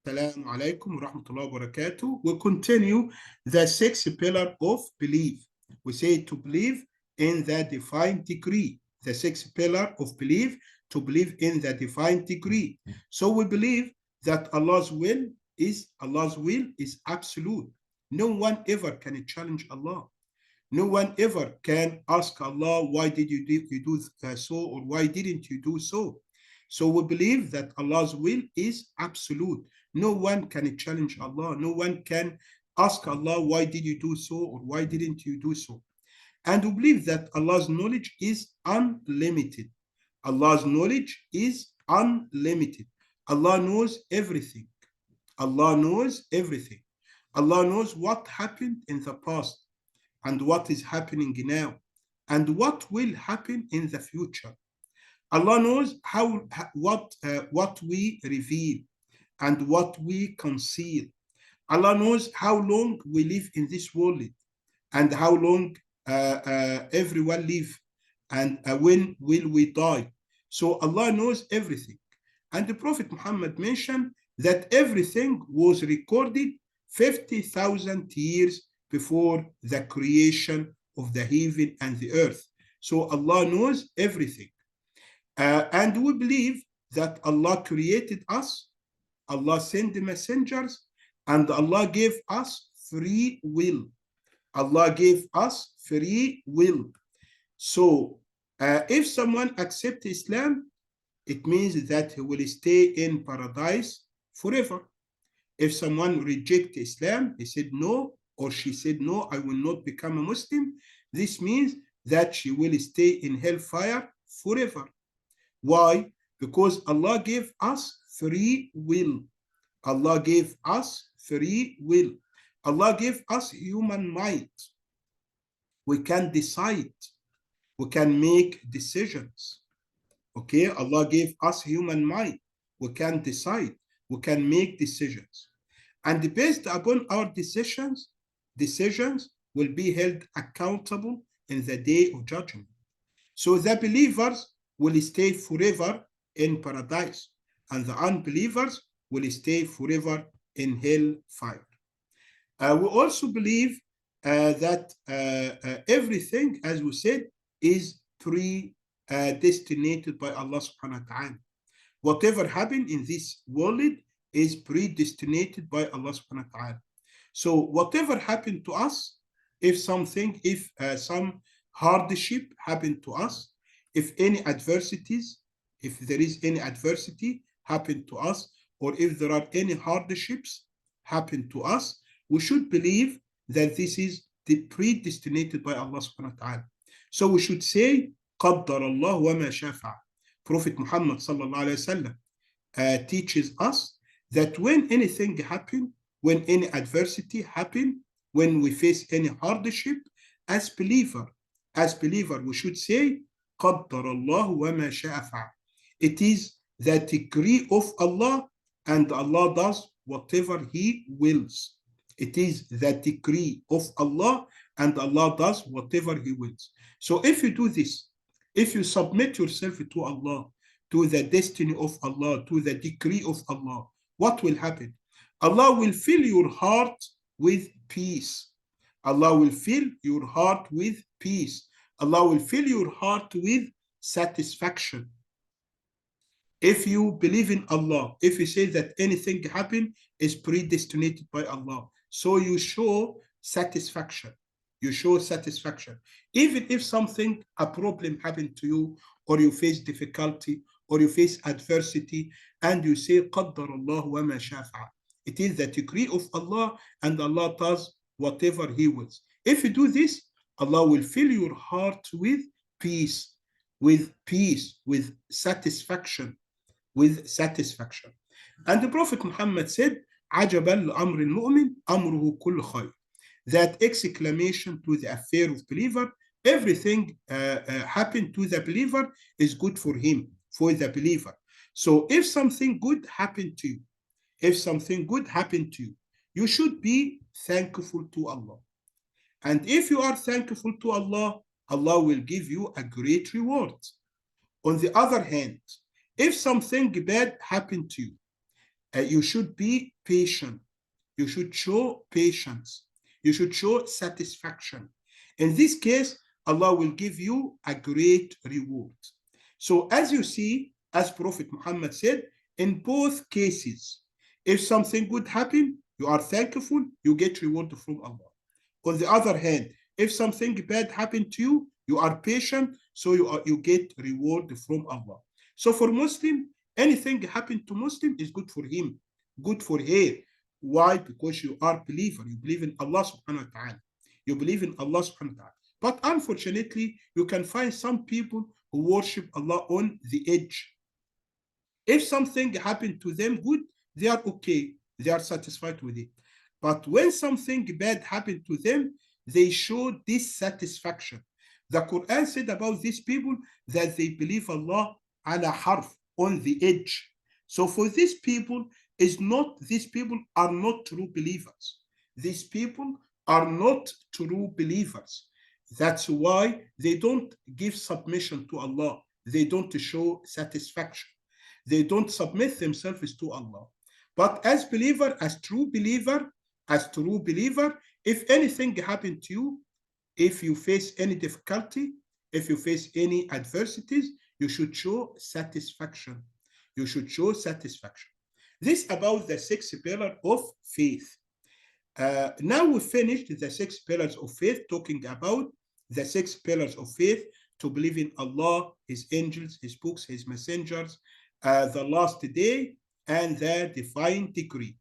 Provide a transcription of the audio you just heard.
Assalamu alaikum wa rahmatullahi wa barakatuh. We continue the sixth pillar of belief. We say to believe in the divine decree. The sixth pillar of belief, to believe in the divine decree. So we believe that Allah's will is absolute. No one ever can challenge Allah. No one ever can ask Allah, why did you do so, or why didn't you do so? So we believe that Allah's will is absolute. No one can challenge Allah. No one can ask Allah, why did you do so, or why didn't you do so? And we believe that Allah's knowledge is unlimited. Allah's knowledge is unlimited. Allah knows everything. Allah knows everything. Allah knows what happened in the past, and what is happening now, and what will happen in the future. Allah knows what we reveal and what we conceal. Allah knows how long we live in this world, and how long everyone live, and when will we die. So Allah knows everything. And the Prophet Muhammad mentioned that everything was recorded 50,000 years before the creation of the heaven and the earth. So Allah knows everything. And we believe that Allah created us, Allah sent the messengers, and Allah gave us free will. Allah gave us free will. So if someone accepts Islam, it means that he will stay in paradise forever. If someone rejects Islam, he said no, or she said no, I will not become a Muslim, this means that she will stay in hellfire forever. Why? Because Allah gave us free will. Allah gave us free will. Allah gave us human mind. We can decide. We can make decisions. Okay, Allah gave us human mind. We can decide. We can make decisions. And based upon our decisions will be held accountable in the day of judgment. So the believers will stay forever in paradise, and the unbelievers will stay forever in hellfire. We also believe that everything, as we said, is predestinated by Allah subhanahu wa ta'ala. Whatever happened in this world is predestinated by Allah subhanahu wa ta'ala. So whatever happened to us, if some hardship happened to us, if there is any adversity happened to us, or if there are any hardships happen to us, we should believe that this is predestinated by Allah subhanahu wa ta'ala. So we should say, قَدَّرَ اللَّهُ وَمَا شَاءَ. Prophet Muhammad sallallahu alayhi wasallam teaches us that when anything happen, when any adversity happen, when we face any hardship, as believer, we should say, قَدَّرَ اللَّهُ وَمَا شَاءَ. It is the decree of Allah, and Allah does whatever He wills. It is the decree of Allah, and Allah does whatever He wills. So if you do this, if you submit yourself to Allah, to the destiny of Allah, to the decree of Allah, what will happen? Allah will fill your heart with peace. Allah will fill your heart with peace. Allah will fill your heart with satisfaction. If you believe in Allah, if you say that anything happen is predestinated by Allah, so you show satisfaction. You show satisfaction. Even if a problem happened to you, or you face difficulty, or you face adversity, and you say, قَدَّرَ اللَّهُ وَمَا شَاءَ. It is the decree of Allah, and Allah does whatever He wills. If you do this, Allah will fill your heart with peace, with satisfaction, And the Prophet Muhammad said, عَجَبًا لَأَمْرِ الْمُؤْمِنِ أَمْرُهُ كُلُّ خَيْرٍ. That exclamation to the affair of believer, everything happened to the believer is good for him, for the believer. So if something good happened to you, you should be thankful to Allah. And if you are thankful to Allah, Allah will give you a great reward. On the other hand, if something bad happened to you, You should be patient. You should show patience. You should show satisfaction. In this case, Allah will give you a great reward. So as you see, as Prophet Muhammad said, in both cases, if something good happen, you are thankful, you get reward from Allah. On the other hand, if something bad happened to you, you are patient, so you get reward from Allah. So for Muslim, anything happened to Muslim is good for him, good for her. Why? Because you are believer. You believe in Allah subhanahu wa ta'ala. You believe in Allah subhanahu wa ta'ala. But unfortunately, you can find some people who worship Allah on the edge. If something happened to them good, they are okay. They are satisfied with it. But when something bad happened to them, they show dissatisfaction. The Quran said about these people that they believe Allah ala harf, on the edge. So for these people, these people are not true believers. These people are not true believers. That's why they don't give submission to Allah. They don't show satisfaction. They don't submit themselves to Allah. But as believer, as true believer, if anything happened to you, if you face any difficulty, if you face any adversities, you should show satisfaction. You should show satisfaction. This about the 6 pillars of faith. Now we finished the 6 pillars of faith, talking about the 6 pillars of faith: to believe in Allah, His angels, His books, His messengers, the last day, and the divine decree.